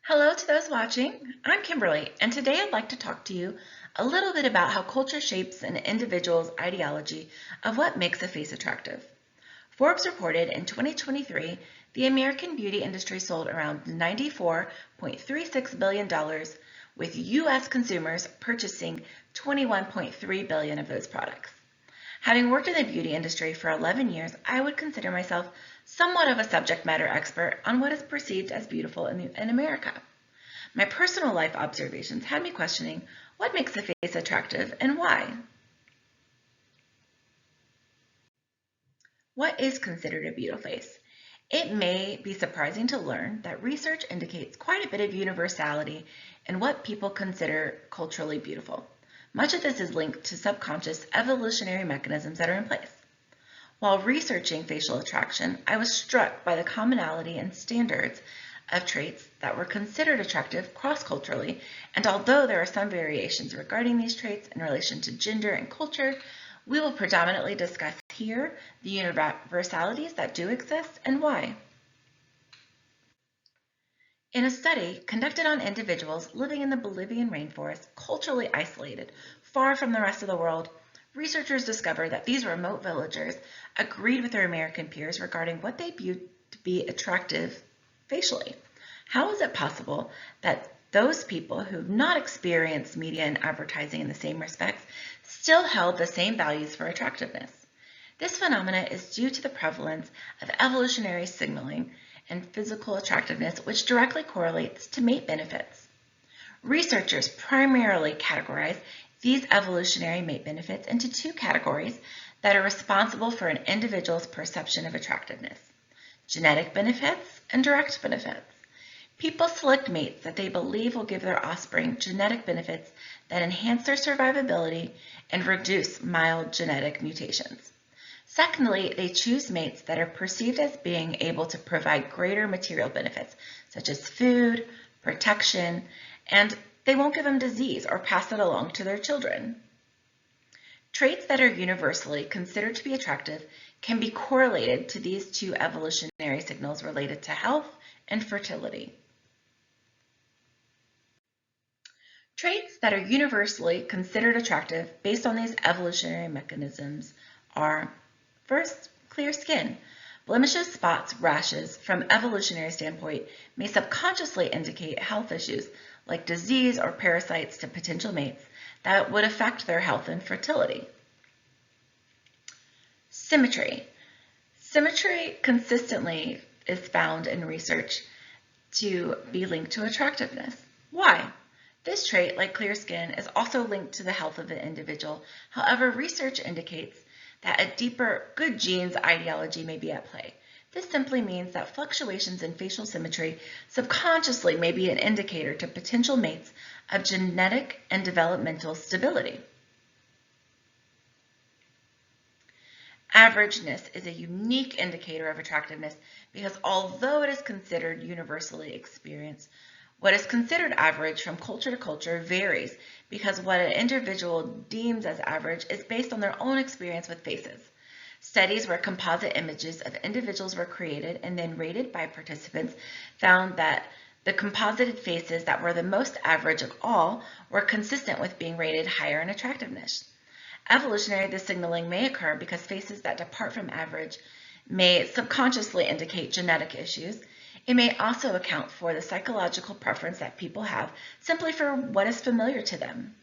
Hello to those watching. I'm Kimberly, and today I'd like to talk to you a little bit about how culture shapes an individual's ideology of what makes a face attractive. Forbes reported in 2023 the American beauty industry sold around $94.36 billion, with U.S. consumers purchasing 21.3 billion of those products. Having worked in the beauty industry for 11 years, I would consider myself somewhat of a subject matter expert on what is perceived as beautiful in America. My personal life observations had me questioning what makes a face attractive and why. What is considered a beautiful face? It may be surprising to learn that research indicates quite a bit of universality in what people consider culturally beautiful. Much of this is linked to subconscious evolutionary mechanisms that are in place. While researching facial attraction, I was struck by the commonality and standards of traits that were considered attractive cross-culturally, and although there are some variations regarding these traits in relation to gender and culture, we will predominantly discuss here the universalities that do exist and why. In a study conducted on individuals living in the Bolivian rainforest, culturally isolated, far from the rest of the world, researchers discovered that these remote villagers agreed with their American peers regarding what they viewed to be attractive facially. How is it possible that those people who have not experienced media and advertising in the same respects still held the same values for attractiveness? This phenomena is due to the prevalence of evolutionary signaling and physical attractiveness, which directly correlates to mate benefits. Researchers primarily categorize these evolutionary mate benefits into two categories that are responsible for an individual's perception of attractiveness: genetic benefits and direct benefits. People select mates that they believe will give their offspring genetic benefits that enhance their survivability and reduce mild genetic mutations. Secondly, they choose mates that are perceived as being able to provide greater material benefits, such as food, protection, and they won't give them disease or pass it along to their children. Traits that are universally considered to be attractive can be correlated to these two evolutionary signals related to health and fertility. Traits that are universally considered attractive based on these evolutionary mechanisms are: first, clear skin. Blemishes, spots, rashes, from evolutionary standpoint, may subconsciously indicate health issues like disease or parasites to potential mates that would affect their health and fertility. Symmetry. Symmetry consistently is found in research to be linked to attractiveness. Why? This trait, like clear skin, is also linked to the health of the individual. However, research indicates that a deeper good genes ideology may be at play. This simply means that fluctuations in facial symmetry subconsciously may be an indicator to potential mates of genetic and developmental stability. Averageness is a unique indicator of attractiveness because although it is considered universally experienced, what is considered average from culture to culture varies because what an individual deems as average is based on their own experience with faces. Studies where composite images of individuals were created and then rated by participants found that the composited faces that were the most average of all were consistent with being rated higher in attractiveness. Evolutionary, the signaling may occur because faces that depart from average may subconsciously indicate genetic issues. It may also account for the psychological preference that people have simply for what is familiar to them.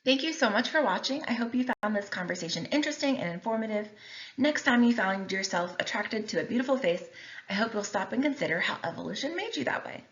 Thank you so much for watching. I hope you found this conversation interesting and informative. Next time you find yourself attracted to a beautiful face, I hope you'll stop and consider how evolution made you that way.